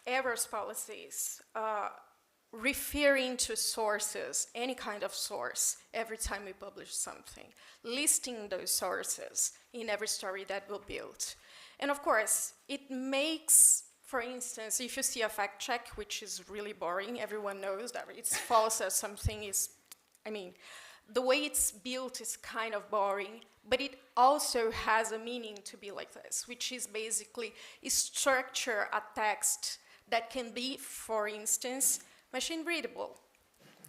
errors policies, referring to sources, any kind of source, every time we publish something, listing those sources in every story that we build. And of course, it makes, for instance, if you see a fact check, which is really boring, everyone knows that it's false as something is, the way it's built is kind of boring, but it also has a meaning to be like this, which is basically structure a text that can be, for instance, machine readable.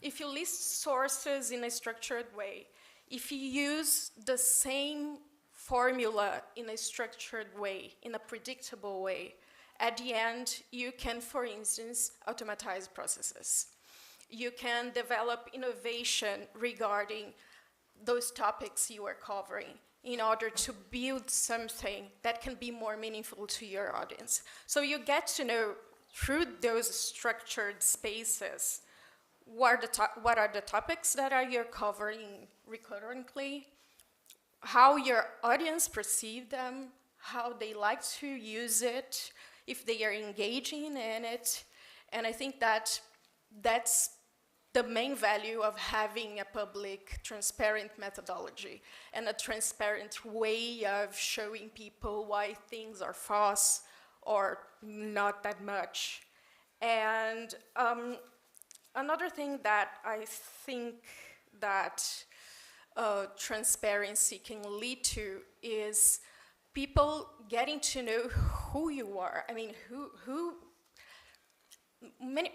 If you list sources in a structured way, if you use the same formula in a structured way, in a predictable way, at the end, you can, for instance, automatize processes. You can develop innovation regarding those topics you are covering in order to build something that can be more meaningful to your audience. So you get to know through those structured spaces what are the topics that you're covering recurrently, how your audience perceive them, how they like to use it, if they are engaging in it. And I think that that's the main value of having a public, transparent methodology and a transparent way of showing people why things are false or not that much. And another thing that I think that transparency can lead to is people getting to know who you are.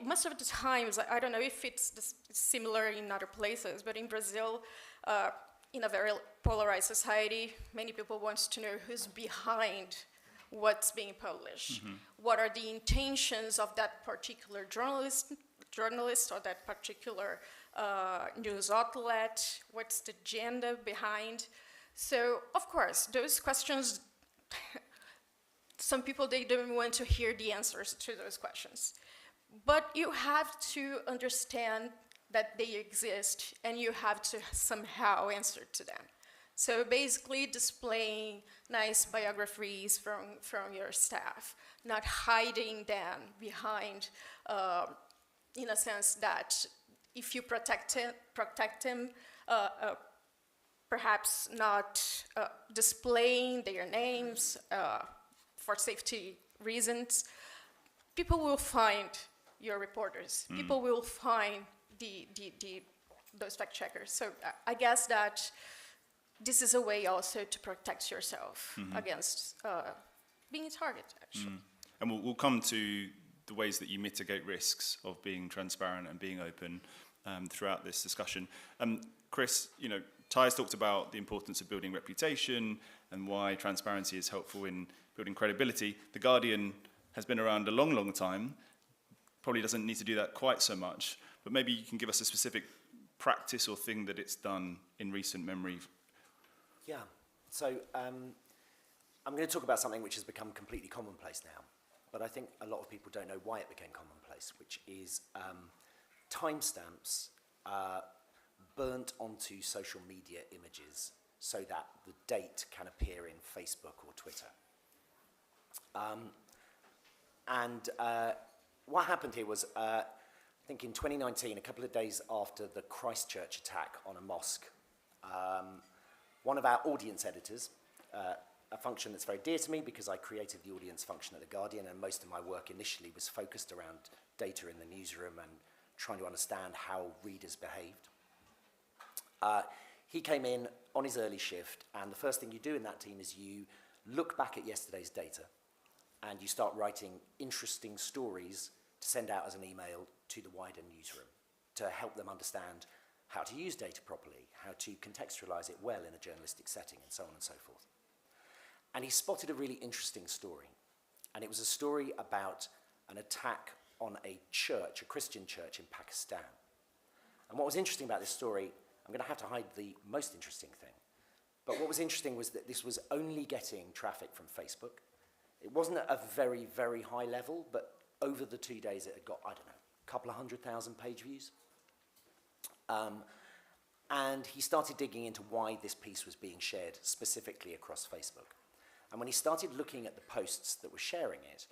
Most of the times, I don't know if it's similar in other places, but in Brazil, in a very polarized society, many people want to know who's behind what's being published. Mm-hmm. What are the intentions of that particular journalist or that particular news outlet? What's the agenda behind? So, of course, those questions, some people, they don't want to hear the answers to those questions. But you have to understand that they exist, and you have to somehow answer to them. So basically displaying nice biographies from your staff, not hiding them behind, in a sense that if you protect them, perhaps not displaying their names for safety reasons, people will find your reporters. Mm. People will find those fact checkers. So I guess that this is a way also to protect yourself against being a target, actually. Mm. And we'll come to the ways that you mitigate risks of being transparent and being open throughout this discussion. Chris, Tai has talked about the importance of building reputation and why transparency is helpful in building credibility. The Guardian has been around a long, long time, probably doesn't need to do that quite so much, but maybe you can give us a specific practice or thing that it's done in recent memory. Yeah, so I'm going to talk about something which has become completely commonplace now, but I think a lot of people don't know why it became commonplace, which is timestamps burnt onto social media images so that the date can appear in Facebook or Twitter. What happened here was, I think in 2019, a couple of days after the Christchurch attack on a mosque, one of our audience editors, a function that's very dear to me because I created the audience function at The Guardian, and most of my work initially was focused around data in the newsroom and trying to understand how readers behaved. He came in on his early shift, and the first thing you do in that team is you look back at yesterday's data and you start writing interesting stories to send out as an email to the wider newsroom to help them understand how to use data properly, how to contextualize it well in a journalistic setting, and so on and so forth. And he spotted a really interesting story. And it was a story about an attack on a church, a Christian church in Pakistan. And what was interesting about this story, I'm going to have to hide the most interesting thing, but what was interesting was that this was only getting traffic from Facebook. It wasn't at a very, very high level, but over the 2 days it had got, I don't know, a couple of 100,000 page views. And he started digging into why this piece was being shared specifically across Facebook. And when he started looking at the posts that were sharing it,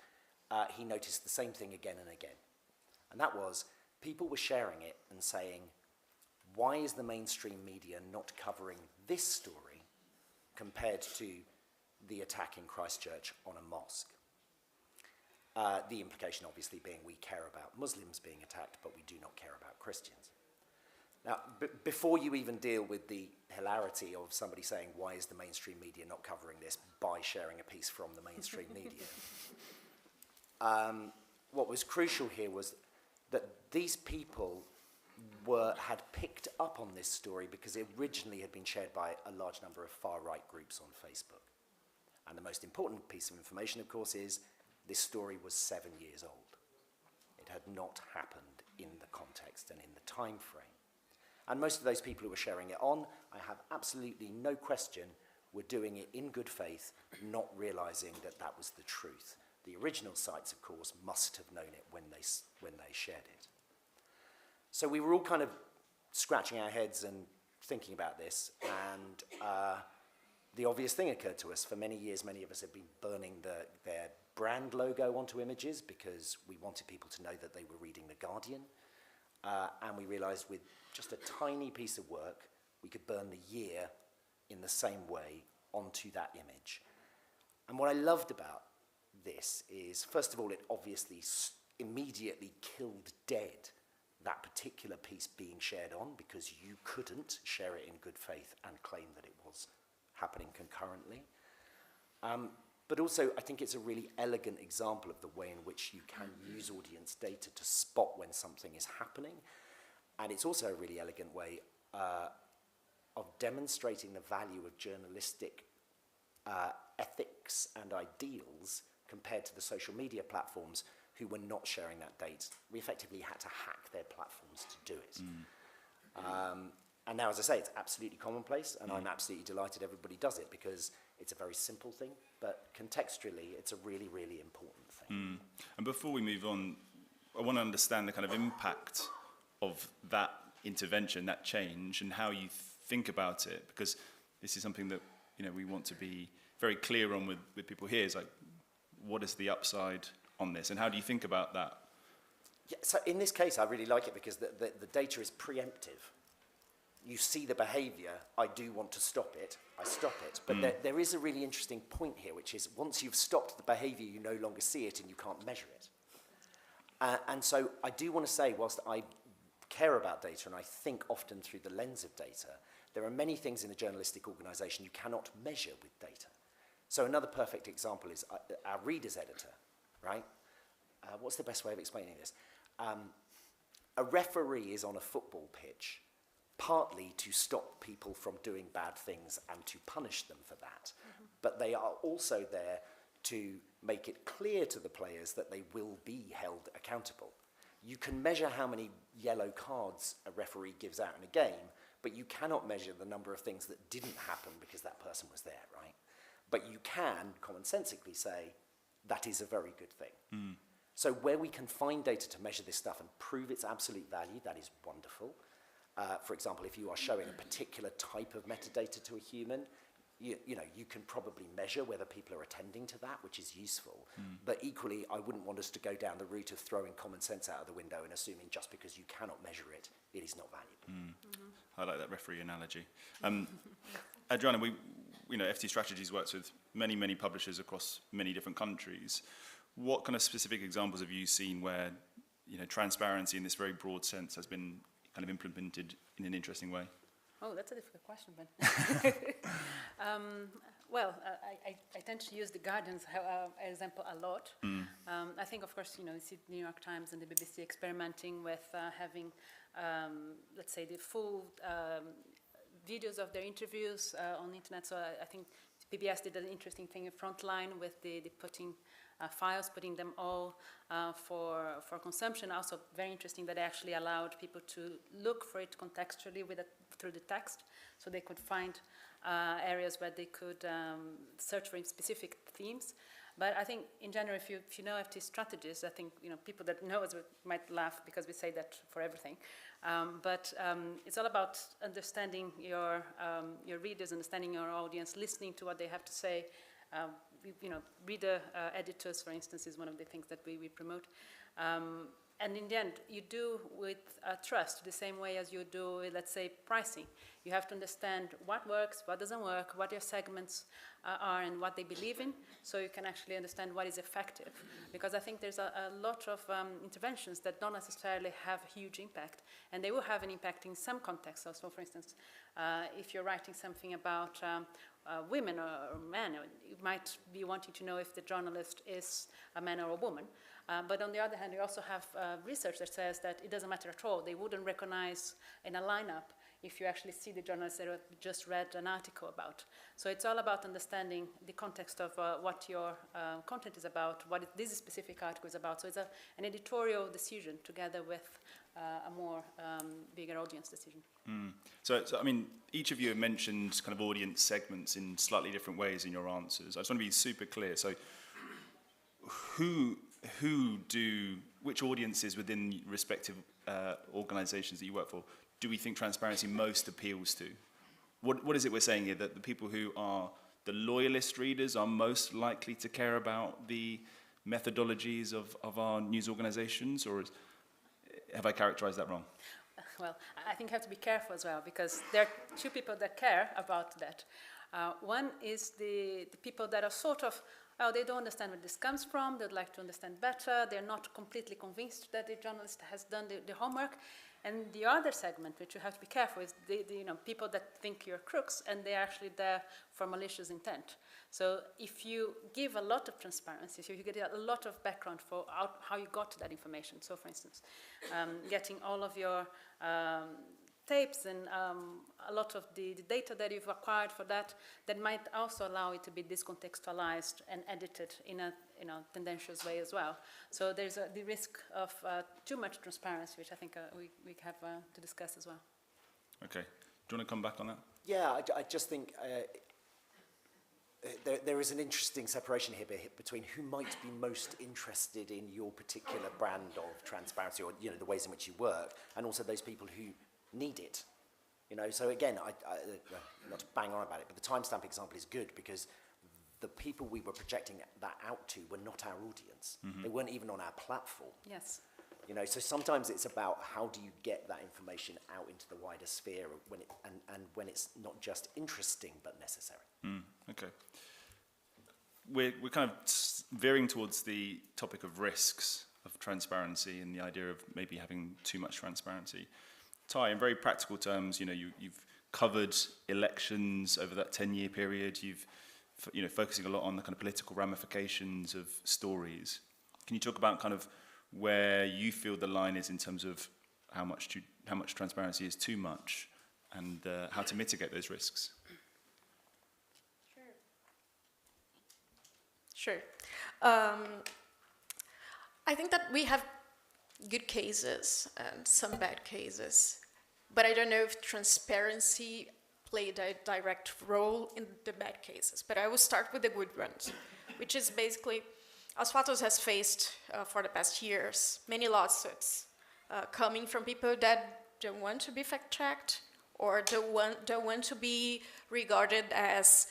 he noticed the same thing again and again. And that was, people were sharing it and saying, why is the mainstream media not covering this story compared to the attack in Christchurch on a mosque? The implication obviously being we care about Muslims being attacked, but we do not care about Christians. Now, before you even deal with the hilarity of somebody saying, why is the mainstream media not covering this by sharing a piece from the mainstream media, what was crucial here was that these people had picked up on this story because it originally had been shared by a large number of far-right groups on Facebook. And the most important piece of information, of course, is this story was 7 years old. It had not happened in the context and in the time frame. And most of those people who were sharing it on, I have absolutely no question, were doing it in good faith, not realizing that that was the truth. The original sites, of course, must have known it when they shared it. So we were all kind of scratching our heads and thinking about this, and the obvious thing occurred to us. For many years, many of us had been burning their brand logo onto images because we wanted people to know that they were reading The Guardian. And we realized with just a tiny piece of work, we could burn the year in the same way onto that image. And what I loved about this is, first of all, it obviously immediately killed dead that particular piece being shared on, because you couldn't share it in good faith and claim that it was happening concurrently. But also, I think it's a really elegant example of the way in which you can use audience data to spot when something is happening. And it's also a really elegant way of demonstrating the value of journalistic ethics and ideals compared to the social media platforms who were not sharing that data. We effectively had to hack their platforms to do it. And now, as I say, it's absolutely commonplace, and I'm absolutely delighted everybody does it, because it's a very simple thing, but contextually, it's a really, really important thing. And before we move on, I want to understand the kind of impact of that intervention, that change, and how you think about it, because this is something that, you know, we want to be very clear on with people here. Is like, what is the upside on this, and how do you think about that? Yeah, so in this case, I really like it because the data is preemptive. You see the behaviour, I do want to stop it, I stop it. But there is a really interesting point here, which is once you've stopped the behaviour, you no longer see it and you can't measure it. And so I do want to say, whilst I care about data and I think often through the lens of data, there are many things in a journalistic organisation you cannot measure with data. So another perfect example is our readers editor, right? What's the best way of explaining this? A referee is on a football pitch partly to stop people from doing bad things and to punish them for that. But they are also there to make it clear to the players that they will be held accountable. You can measure how many yellow cards a referee gives out in a game, but you cannot measure the number of things that didn't happen because that person was there, right? But you can commonsensically say, that is a very good thing. So where we can find data to measure this stuff and prove its absolute value, that is wonderful. For example, if you are showing a particular type of metadata to a human, you know, you can probably measure whether people are attending to that, which is useful. But equally, I wouldn't want us to go down the route of throwing common sense out of the window and assuming just because you cannot measure it, it is not valuable. I like that referee analogy. Adriana, FT Strategies works with many publishers across many different countries. What kind of specific examples have you seen where, you know, transparency in this very broad sense has been kind of implemented in an interesting way? Oh, that's a difficult question, Ben. I tend to use the Guardian's example a lot. I think, of course, you see the New York Times and the BBC experimenting with having, let's say, the full videos of their interviews on the internet. So I think PBS did an interesting thing in Frontline with the putting files, putting them all for consumption. Also very interesting that they actually allowed people to look for it contextually through the text, so they could find areas where they could search for specific themes. But I think in general, if you know FT strategies, I think people that know us might laugh because we say that for everything. But it's all about understanding your readers, understanding your audience, listening to what they have to say, reader editors, for instance, is one of the things that we promote. And in the end, you do with trust, the same way as you do with, let's say, pricing. You have to understand what works, what doesn't work, what your segments are, and what they believe in, so you can actually understand what is effective. Because I think there's a lot of interventions that don't necessarily have a huge impact, and they will have an impact in some contexts. So, for instance, if you're writing something about women or men, you might be wanting to know if the journalist is a man or a woman. But on the other hand, you also have research that says that it doesn't matter at all. They wouldn't recognize in a lineup if you actually see the journalist that you just read an article about. So it's all about understanding the context of what your content is about, what this specific article is about. So it's an editorial decision together with a more bigger audience decision. So, I mean, each of you have mentioned kind of audience segments in slightly different ways in your answers. I just want to be super clear. So which audiences within respective organizations that you work for do we think transparency most appeals to? What is it we're saying here, that the people who are the loyalist readers are most likely to care about the methodologies of our news organizations, or have I characterized that wrong? Well, I think you have to be careful as well, because there are two people that care about that. One is the people that are sort of, they don't understand where this comes from, they'd like to understand better, they're not completely convinced that the journalist has done the homework. And the other segment, which you have to be careful, is the people that think you're crooks, and they're actually there for malicious intent. So if you give a lot of transparency, so you get a lot of background for how you got to that information. So for instance, getting all of your tapes and a lot of the data that you've acquired for that might also allow it to be discontextualized and edited in a tendentious way as well. So there's the risk of too much transparency, which I think we have to discuss as well. Okay. Do you want to come back on that? Yeah, I just think there is an interesting separation here between who might be most interested in your particular brand of transparency, or the ways in which you work, and also those people who need it. So again, not to bang on about it, but the timestamp example is good because the people we were projecting that out to were not our audience. Mm-hmm. They weren't even on our platform. Yes. So sometimes it's about how do you get that information out into the wider sphere when it's not just interesting but necessary. Okay. We're kind of veering towards the topic of risks of transparency and the idea of maybe having too much transparency. Tai, in very practical terms, you've covered elections over that 10-year period. You've, focusing a lot on the kind of political ramifications of stories. Can you talk about kind of where you feel the line is in terms of how much transparency is too much, and how to mitigate those risks? Sure. I think that we have good cases and some bad cases, but I don't know if transparency played a direct role in the bad cases. But I will start with the good ones, which is basically, Aos Fatos has faced for the past years many lawsuits coming from people that don't want to be fact-checked or don't want to be regarded as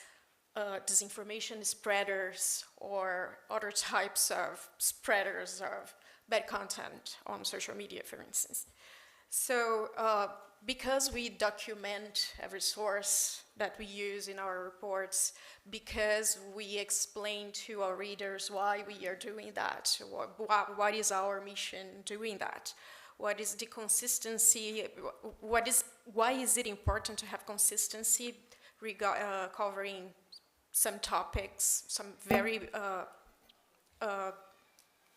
disinformation spreaders or other types of spreaders of bad content on social media, for instance. So because we document every source that we use in our reports, because we explain to our readers why we are doing that, what is our mission doing that, what is the consistency, why is it important to have consistency covering some topics, some very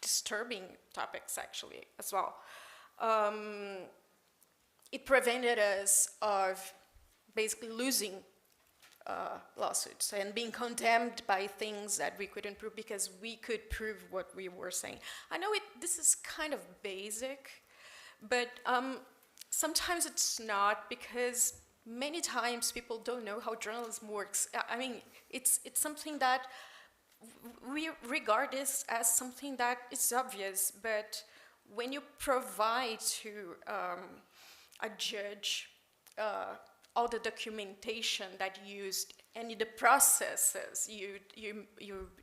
disturbing topics actually as well. It prevented us of basically losing lawsuits and being condemned by things that we couldn't prove because we could prove what we were saying. I know this is kind of basic, but sometimes it's not, because many times people don't know how journalism works. I mean, it's something that we regard this as something that is obvious, but when you provide to a judge all the documentation that you used and the processes you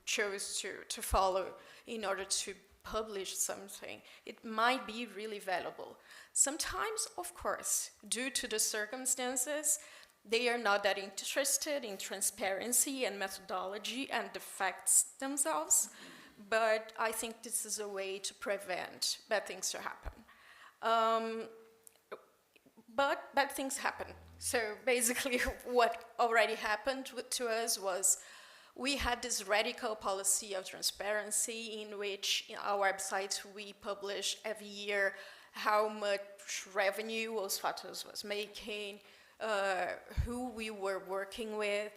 chose to follow in order to publish something, it might be really valuable. Sometimes, of course, due to the circumstances, they are not that interested in transparency and methodology and the facts themselves, but I think this is a way to prevent bad things to happen. But bad things happen. So basically what already happened to us was we had this radical policy of transparency in which in our website we publish every year how much revenue Aos Fatos was making, who we were working with,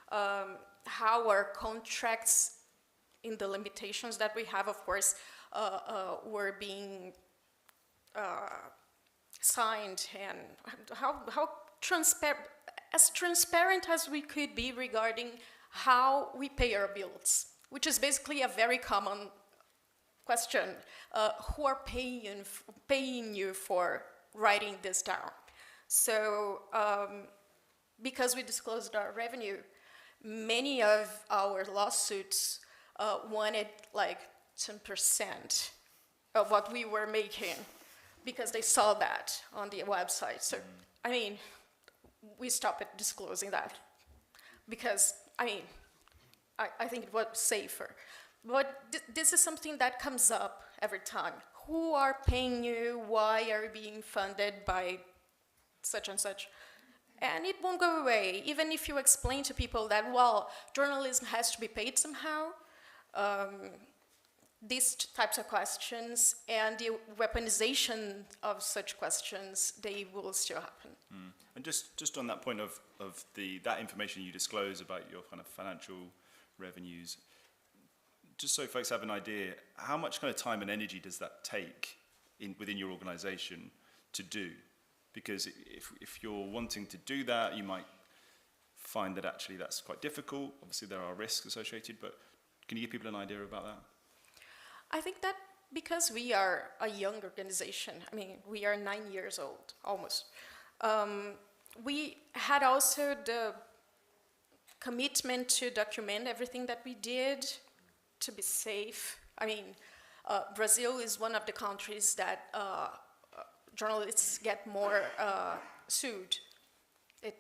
how our contracts in the limitations that we have, of course, were being signed, and how transparent as we could be regarding how we pay our bills, which is basically a very common question. Who are paying you for writing this down? So because we disclosed our revenue, many of our lawsuits wanted like 10% of what we were making because they saw that on the website. So, I mean, we stopped disclosing that because, I mean, I think it was safer. But this is something that comes up every time. Who are paying you? Why are you being funded by such and such? And it won't go away, even if you explain to people that, well, journalism has to be paid somehow. These types of questions and the weaponization of such questions, they will still happen. And just on that point of that information you disclose about your kind of financial revenues, just so folks have an idea, how much kind of time and energy does that take within your organization to do? Because if you're wanting to do that, you might find that actually that's quite difficult. Obviously there are risks associated, but can you give people an idea about that? I think that because we are a young organization, I mean, we are 9 years old, almost. We had also the commitment to document everything that we did, to be safe. I mean, Brazil is one of the countries that journalists get more sued.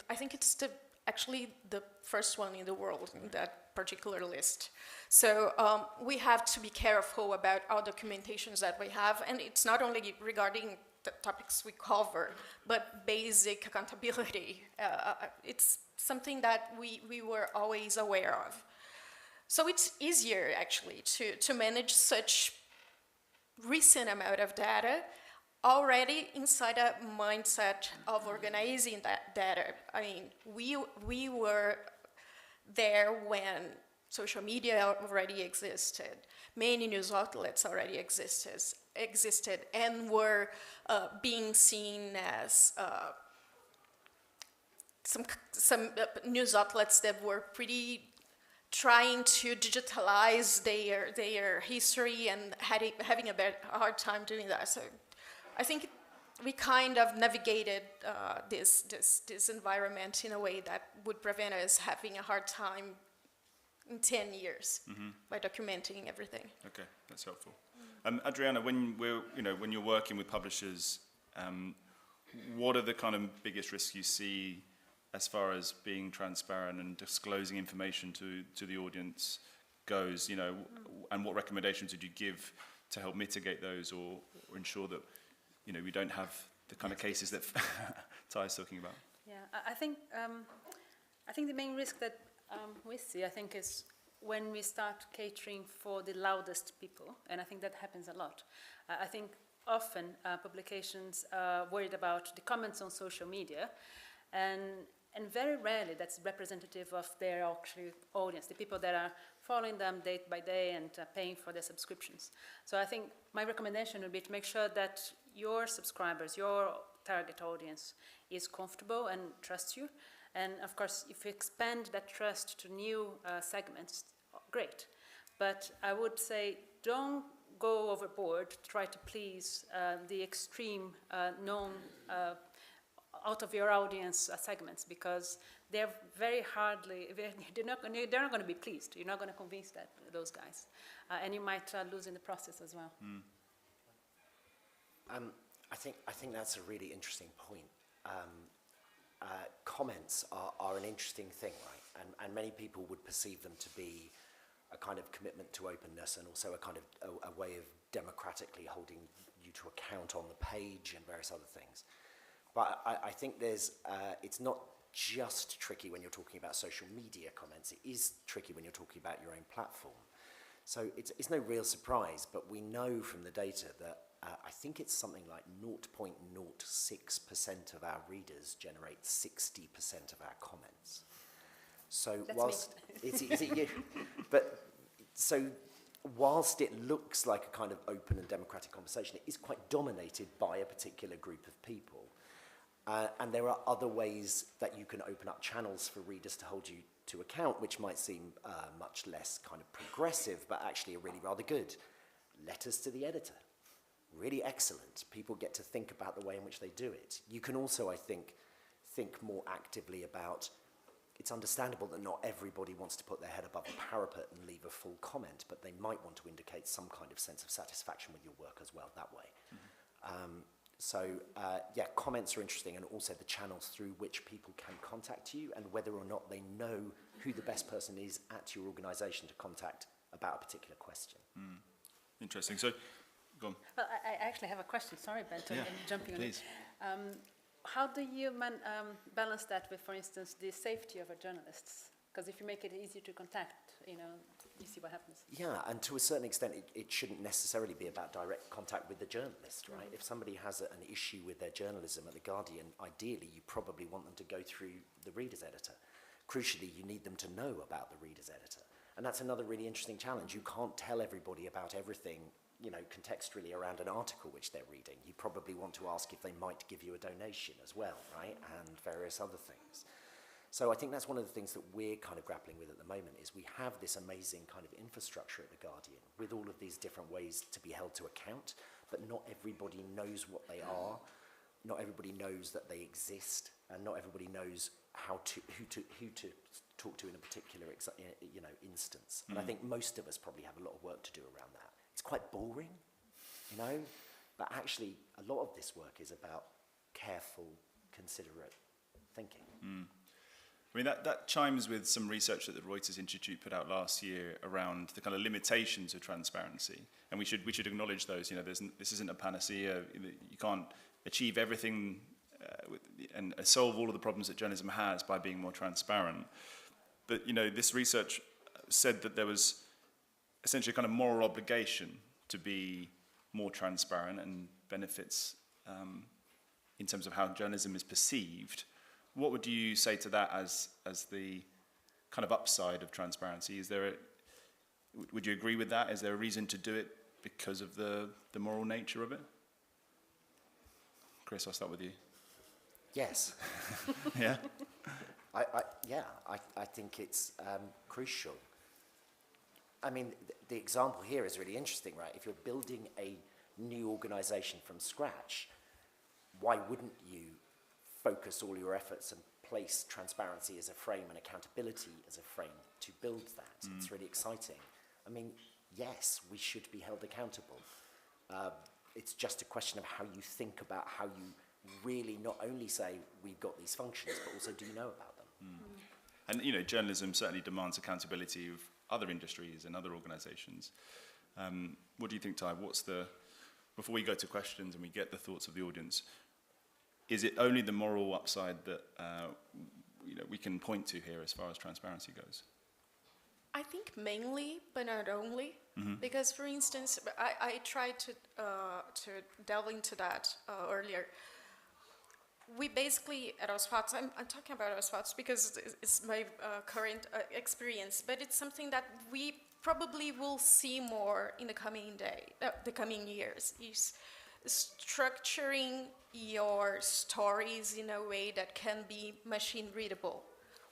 I think it's actually the first one in the world in that particular list. So we have to be careful about our documentations that we have, and it's not only regarding the topics we cover, but basic accountability. It's something that we were always aware of. So it's easier, actually, to manage such recent amount of data already inside a mindset of organizing that data. I mean, we were there when social media already existed. Many news outlets already existed and were being seen as some news outlets that were pretty trying to digitalize their history and having a hard time doing that. So I think we kind of navigated this environment in a way that would prevent us having a hard time in 10 years by documenting everything. Okay, that's helpful. Adriana, when you're working with publishers, what are the kind of biggest risks you see as far as being transparent and disclosing information to the audience goes? And what recommendations would you give to help mitigate those or ensure that we don't have the kind of cases that Tai is talking about? Yeah, I think the main risk that we see, I think, is when we start catering for the loudest people, and I think that happens a lot. I think often publications are worried about the comments on social media, and very rarely that's representative of their actual audience, the people that are following them day by day and paying for their subscriptions. So I think my recommendation would be to make sure that your subscribers, your target audience, is comfortable and trusts you. And of course, if you expand that trust to new segments, great. But I would say don't go overboard to try to please the extreme known out of your audience segments, because they're very hardly, they're not going to be pleased. You're not going to convince those guys. And you might lose in the process as well. I think that's a really interesting point. Comments are an interesting thing, right? And many people would perceive them to be a kind of commitment to openness and also a kind of a way of democratically holding you to account on the page and various other things. But I think it's not just tricky when you're talking about social media comments. It is tricky when you're talking about your own platform. So it's no real surprise, but we know from the data that I think it's something like 0.06% of our readers generate 60% of our comments. So That's whilst is it you? But so whilst it looks like a kind of open and democratic conversation, it is quite dominated by a particular group of people. And there are other ways that you can open up channels for readers to hold you to account, which might seem much less kind of progressive, but actually are really rather good. Letters to the editor. Really excellent. People get to think about the way in which they do it. You can also, I think more actively about, it's understandable that not everybody wants to put their head above a parapet and leave a full comment, but they might want to indicate some kind of sense of satisfaction with your work as well that way. Comments are interesting, and also the channels through which people can contact you and whether or not they know who the best person is at your organisation to contact about a particular question. Interesting. So, go on. Well, I actually have a question. Sorry, Bento, I'm jumping please. on it. How do you balance that with, for instance, the safety of our journalists? Because if you make it easier to contact, you see what happens. Yeah, and to a certain extent, it shouldn't necessarily be about direct contact with the journalist, right? If somebody has an issue with their journalism at The Guardian, ideally, you probably want them to go through the reader's editor. Crucially, you need them to know about the reader's editor. And that's another really interesting challenge. You can't tell everybody about everything, contextually around an article which they're reading. You probably want to ask if they might give you a donation as well, right? And various other things. So I think that's one of the things that we're kind of grappling with at the moment is we have this amazing kind of infrastructure at The Guardian with all of these different ways to be held to account, but not everybody knows what they are. Not everybody knows that they exist, and not everybody knows who to talk to in a particular instance. And I think most of us probably have a lot of work to do around that. It's quite boring, but actually a lot of this work is about careful, considerate thinking. I mean, that chimes with some research that the Reuters Institute put out last year around the kind of limitations of transparency. And we should acknowledge those. This isn't a panacea. You can't achieve everything and solve all of the problems that journalism has by being more transparent. But, this research said that there was essentially a kind of moral obligation to be more transparent and benefits in terms of how journalism is perceived. What would you say to that as the kind of upside of transparency? Would you agree with that? Is there a reason to do it because of the moral nature of it? Chris, I'll start with you. Yes. Yeah? I think it's crucial. I mean, the example here is really interesting, right? If you're building a new organisation from scratch, why wouldn't you focus all your efforts and place transparency as a frame and accountability as a frame to build that? It's really exciting. I mean, yes, we should be held accountable. It's just a question of how you think about how you really not only say we've got these functions, but also do you know about them? And, journalism certainly demands accountability of other industries and other organisations. What do you think, Tai? Before we go to questions and we get the thoughts of the audience, is it only the moral upside that we can point to here as far as transparency goes? I think mainly, but not only, because, for instance, I tried to delve into that earlier. We basically, at Aos Fatos, I'm talking about Aos Fatos because it's my current experience, but it's something that we probably will see more in the coming years, is structuring your stories in a way that can be machine readable,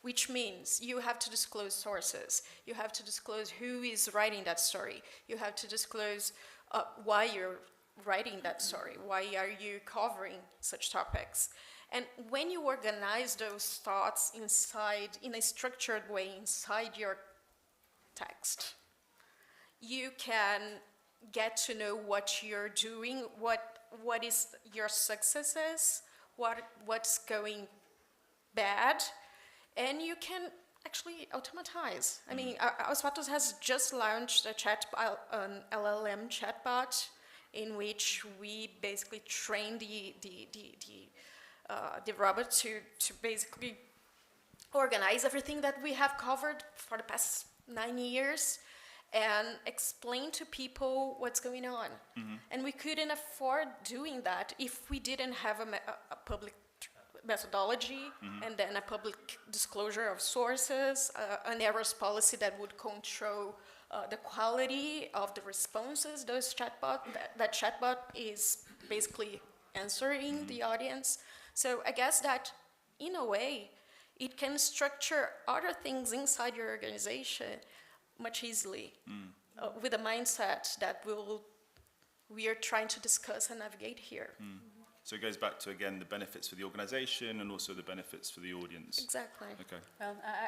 which means you have to disclose sources, you have to disclose who is writing that story, you have to disclose why you're writing that story, why are you covering such topics. And when you organize those thoughts in a structured way inside your text, you can get to know what you're doing, what is your successes, what's going bad, and you can actually automatize. I mean, Aos Fatos has just launched an LLM chatbot in which we basically train the robot to basically organize everything that we have covered for the past 9 years and explain to people what's going on. And we couldn't afford doing that if we didn't have a public methodology and then a public disclosure of sources, an errors policy that would control the quality of the responses that chatbot is basically answering the audience. So I guess that in a way it can structure other things inside your organization much easily with a mindset that we are trying to discuss and navigate here. So it goes back to, again, the benefits for the organization and also the benefits for the audience. Exactly. Okay.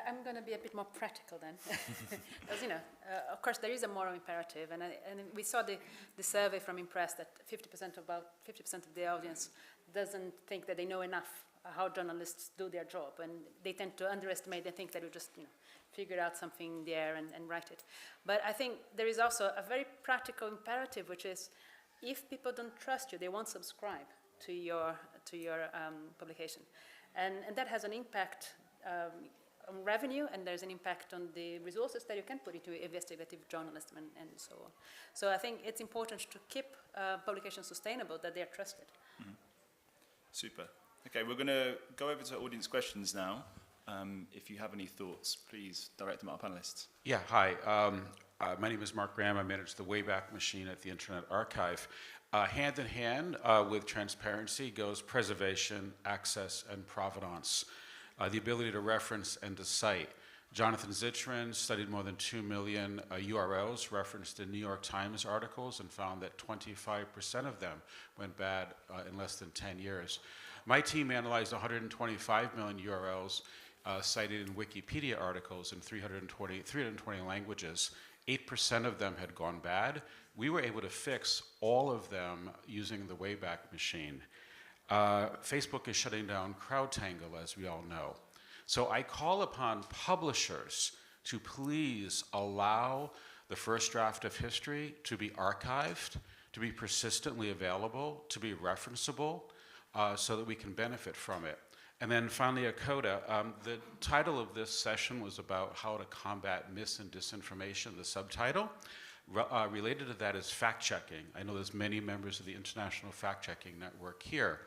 I'm going to be a bit more practical then. Because, of course, there is a moral imperative. And we saw the survey from Impress that about 50% of the audience doesn't think that they know enough how journalists do their job. And they tend to underestimate. They think that we just, figure out something there and write it. But I think there is also a very practical imperative, which is if people don't trust you, they won't subscribe to your publication, and that has an impact on revenue, and there's an impact on the resources that you can put into investigative journalism and so on. So I think it's important to keep publications sustainable, that they are trusted. Super. Okay, we're going to go over to audience questions now. If you have any thoughts, please direct them at our panelists. Yeah, hi. My name is Mark Graham. I manage the Wayback Machine at the Internet Archive. Hand in hand with transparency goes preservation, access, and provenance. The ability to reference and to cite. Jonathan Zittrain studied more than 2 million URLs referenced in New York Times articles and found that 25% of them went bad in less than 10 years. My team analyzed 125 million URLs cited in Wikipedia articles in 320 languages. 8% of them had gone bad. We were able to fix all of them using the Wayback Machine. Facebook is shutting down CrowdTangle, as we all know. So I call upon publishers to please allow the first draft of history to be archived, to be persistently available, to be referenceable, so that we can benefit from it. And then finally, a coda. The title of this session was about how to combat mis and disinformation. The subtitle related to that is fact-checking. I know there's many members of the International Fact-Checking Network here.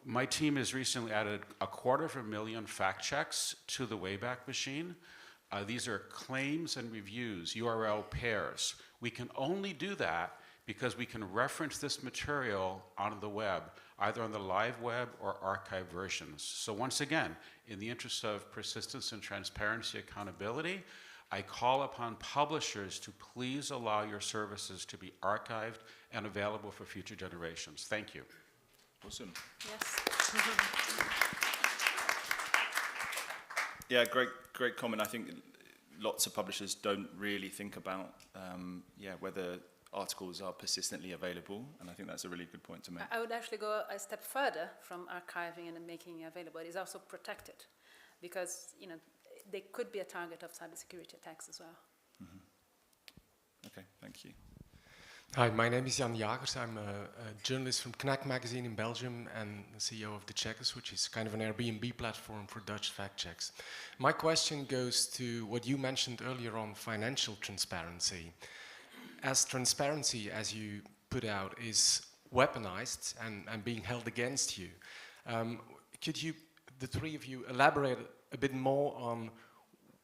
My team has recently added 250,000 fact checks to the Wayback Machine. These are claims and reviews, URL pairs. We can only do that because we can reference this material on the web, either on the live web or archive versions. So once again, in the interest of persistence and transparency accountability, I call upon publishers to please allow your services to be archived and available for future generations. Thank you. Awesome. Yes. Yeah, great comment. I think lots of publishers don't really think about whether articles are persistently available, and I think that's a really good point to make. I would actually go a step further from archiving and making it available. It is also protected, because they could be a target of cybersecurity attacks as well. Okay, thank you. Hi, my name is Jan Jagers. I'm a journalist from Knack magazine in Belgium and the CEO of The Checkers, which is kind of an Airbnb platform for Dutch fact checks. My question goes to what you mentioned earlier on financial transparency. As transparency, as you put out, is weaponized and being held against you, could you, the three of you, elaborate a bit more on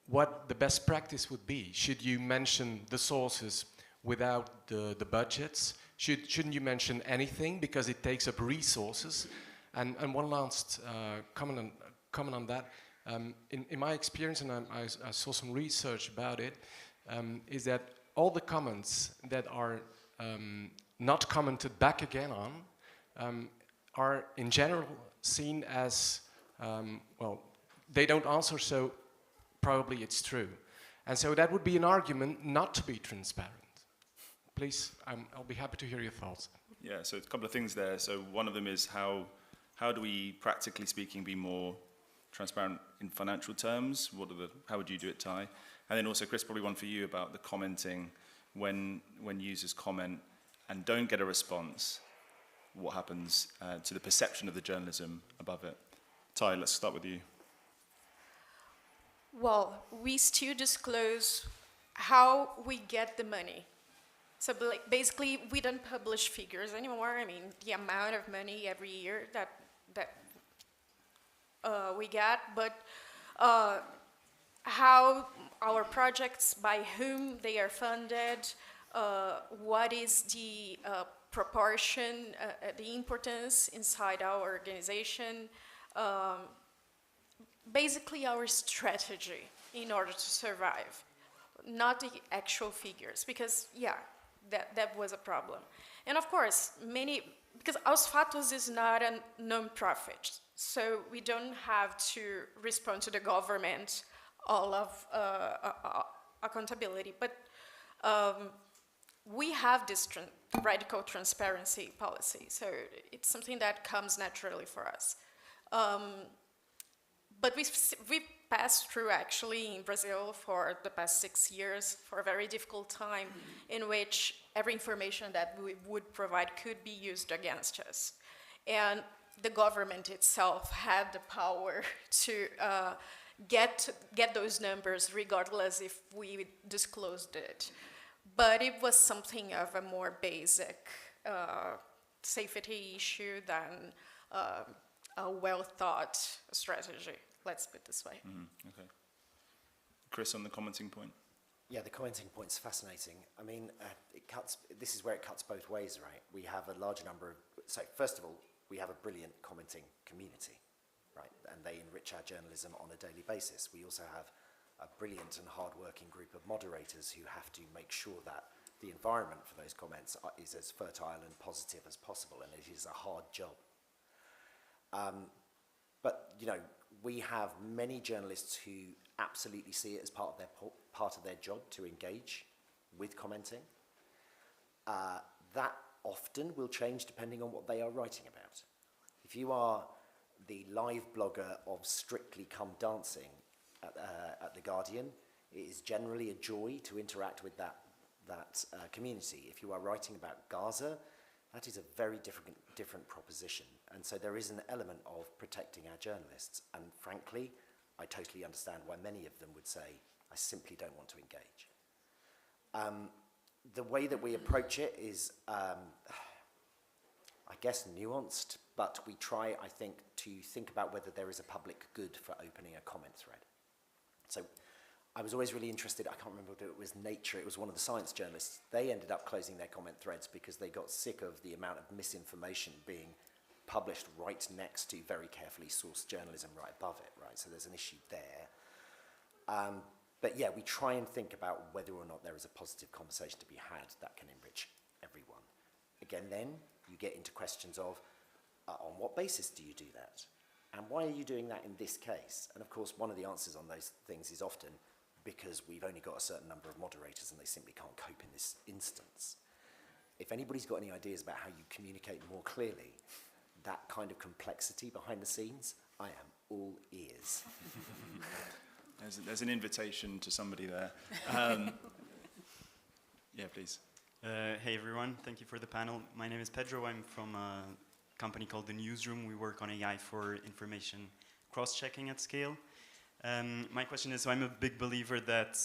what the best practice would be? Should you mention the sources without the budgets? Shouldn't you mention anything because it takes up resources? And one last comment on that. In my experience, and I saw some research about it, is that all the comments that are not commented back again on are in general seen as, well, they don't answer, so probably it's true. And so that would be an argument not to be transparent. Please, I'll be happy to hear your thoughts. Yeah, so a couple of things there. So one of them is how do we, practically speaking, be more transparent in financial terms? How would you do it, Tai? And then also, Chris, probably one for you about the commenting. When users comment and don't get a response, what happens to the perception of the journalism above it? Tai, let's start with you. Well, we still disclose how we get the money. So basically, we don't publish figures anymore. I mean, the amount of money every year that we get, but how our projects, by whom they are funded, what is the proportion, the importance inside our organization, basically our strategy in order to survive, not the actual figures, because yeah, that was a problem. And of course, because Aos Fatos is not a non-profit, so we don't have to respond to the government all of accountability, but we have this radical transparency policy, so it's something that comes naturally for us. But we've passed through, actually, in Brazil for the past 6 years, for a very difficult time in which every information that we would provide could be used against us. And the government itself had the power to get those numbers regardless if we disclosed it. But it was something of a more basic safety issue than a well-thought strategy. Let's put it this way. Okay. Chris, on the commenting point? Yeah, the commenting point's fascinating. I mean, this is where it cuts both ways, right? We have a large number of, so first of all, we have a brilliant commenting community, right? And they enrich our journalism on a daily basis. We also have a brilliant and hard-working group of moderators who have to make sure that the environment for those comments is as fertile and positive as possible, and it is a hard job. But, you know, we have many journalists who absolutely see it as part of their job to engage with commenting. That often will change depending on what they are writing about. If you are the live blogger of Strictly Come Dancing at The Guardian, it is generally a joy to interact with that community. If you are writing about Gaza, that is a very different proposition. And so there is an element of protecting our journalists. And frankly, I totally understand why many of them would say, I simply don't want to engage. The way that we approach it is, I guess, nuanced, but we try, I think, to think about whether there is a public good for opening a comment thread. So I was always really interested, I can't remember whether it was Nature, it was one of the science journalists. They ended up closing their comment threads because they got sick of the amount of misinformation being published right next to very carefully sourced journalism right above it, right? So there's an issue there. But yeah, we try and think about whether or not there is a positive conversation to be had that can enrich everyone. Again, then you get into questions of, on what basis do you do that? And why are you doing that in this case? And of course, one of the answers on those things is often because we've only got a certain number of moderators and they simply can't cope in this instance. If anybody's got any ideas about how you communicate more clearly, that kind of complexity behind the scenes, I am all ears. There's an invitation to somebody there. Yeah, please. Hey everyone, thank you for the panel. My name is Pedro. I'm from a company called The Newsroom. We work on AI for information cross-checking at scale. My question is, so I'm a big believer that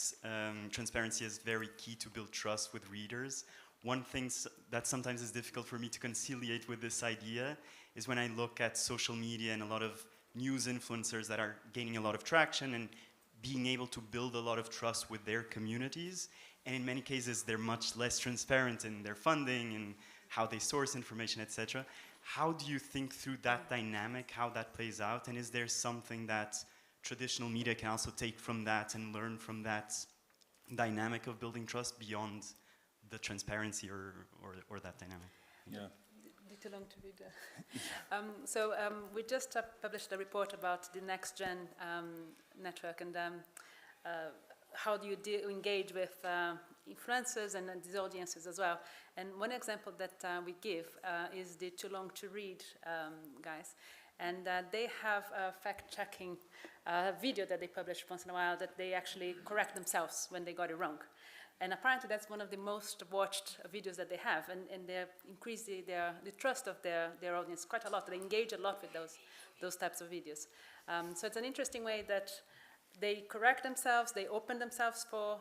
transparency is very key to build trust with readers. One thing that sometimes is difficult for me to conciliate with this idea is when I look at social media and a lot of news influencers that are gaining a lot of traction and being able to build a lot of trust with their communities. And in many cases, they're much less transparent in their funding and how they source information, etc. How do you think through that dynamic, how that plays out? And is there something that traditional media can also take from that and learn from that dynamic of building trust beyond the transparency or that dynamic? Yeah. Too long to read. We just published a report about the next gen network and how do you engage with influencers and these audiences as well. And one example that we give is the Too Long to Read guys. And they have a fact-checking video that they publish once in a while that they actually correct themselves when they got it wrong. And apparently that's one of the most watched videos that they have, and they increase the trust of their audience quite a lot. They engage a lot with those types of videos. So it's an interesting way that they correct themselves, they open themselves for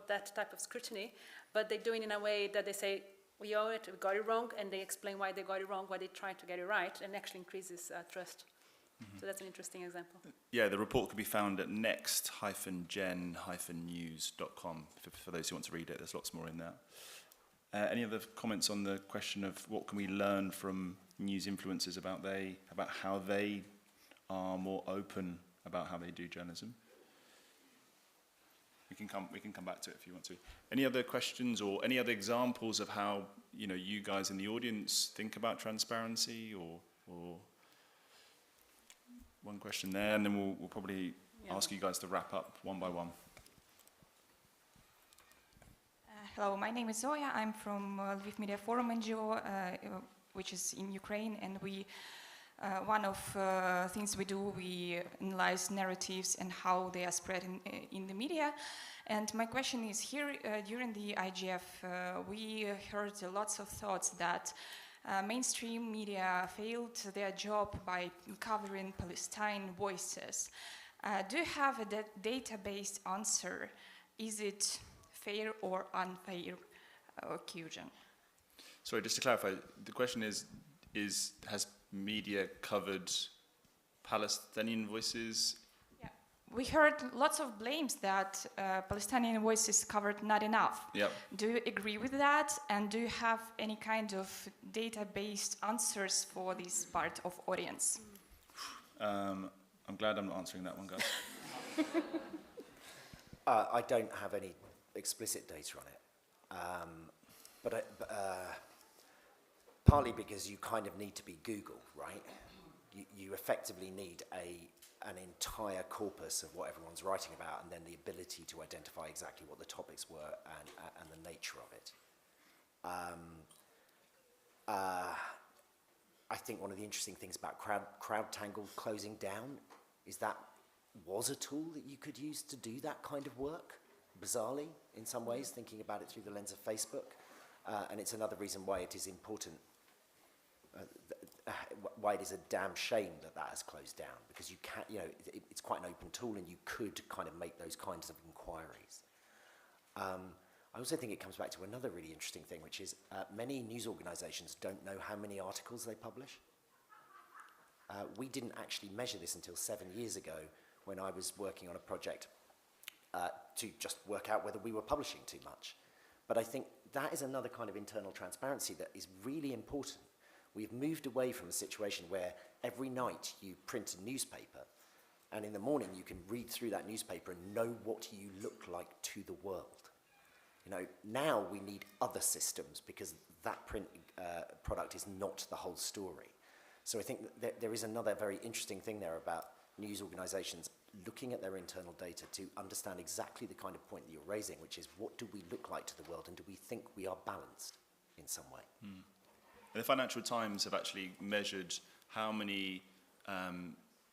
that type of scrutiny, but they do it in a way that they say, we owe it, we got it wrong, and they explain why they got it wrong, why they tried to get it right, and actually increases trust. Mm-hmm. So that's an interesting example. Yeah, the report can be found at next-gen-news.com for those who want to read it. There's lots more in there. Any other comments on the question of what can we learn from news influencers about how they are more open about how they do journalism? We can come back to it if you want to. Any other questions or any other examples of how you guys in the audience think about transparency or one question there, and then we'll probably ask you guys to wrap up one by one. Hello, my name is Zoya. I'm from Lviv Media Forum NGO, which is in Ukraine, and we one of things we do, we analyze narratives and how they are spread in the media. And my question is here, during the IGF, we heard lots of thoughts that mainstream media failed their job by covering Palestine voices. Do you have a data-based answer? Is it fair or unfair accusation? Sorry, just to clarify, the question is has media covered Palestinian voices? Yeah, we heard lots of blames that Palestinian voices covered not enough. Yep. Do you agree with that? And do you have any kind of data-based answers for this part of audience? I'm glad I'm not answering that one, guys. I don't have any explicit data on it, but partly because you kind of need to be Google, right? You effectively need an entire corpus of what everyone's writing about, and then the ability to identify exactly what the topics were and the nature of it. I think one of the interesting things about CrowdTangle closing down is that was a tool that you could use to do that kind of work, bizarrely, in some ways, thinking about it through the lens of Facebook. And it's another reason why it is important, why it is a damn shame that has closed down, because you can't, it's quite an open tool and you could kind of make those kinds of inquiries. I also think it comes back to another really interesting thing, which is many news organizations don't know how many articles they publish. We didn't actually measure this until 7 years ago when I was working on a project to just work out whether we were publishing too much. But I think that is another kind of internal transparency that is really important. We've moved away from a situation where every night you print a newspaper and in the morning you can read through that newspaper and know what you look like to the world. Now we need other systems because that print product is not the whole story. So I think that there is another very interesting thing there about news organizations looking at their internal data to understand exactly the kind of point that you're raising, which is what do we look like to the world and do we think we are balanced in some way? And the Financial Times have actually measured how many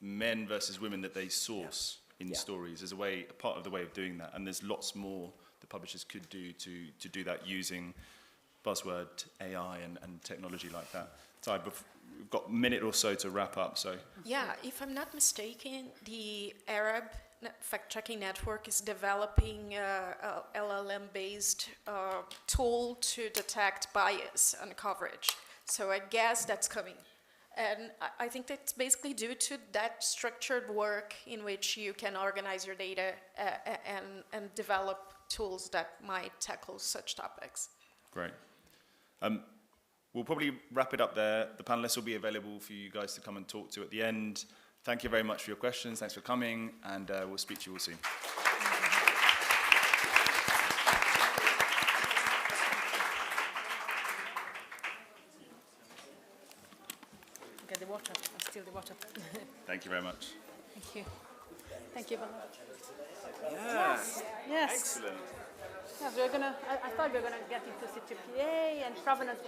men versus women that they source in stories as a part of the way of doing that. And there's lots more the publishers could do to do that using buzzword AI and technology like that. So we've got a minute or so to wrap up. So yeah, if I'm not mistaken, the Arab fact-checking network is developing a LLM-based tool to detect bias on coverage. So I guess that's coming. And I think that's basically due to that structured work in which you can organize your data and develop tools that might tackle such topics. Great. We'll probably wrap it up there. The panelists will be available for you guys to come and talk to at the end. Thank you very much for your questions. Thanks for coming, and we'll speak to you all soon. water. I'll steal the water. Thank you very much. Thank you. Thank you very much. Yes. Yes. Excellent. Yeah, I thought we were going to get into CTPA and provenance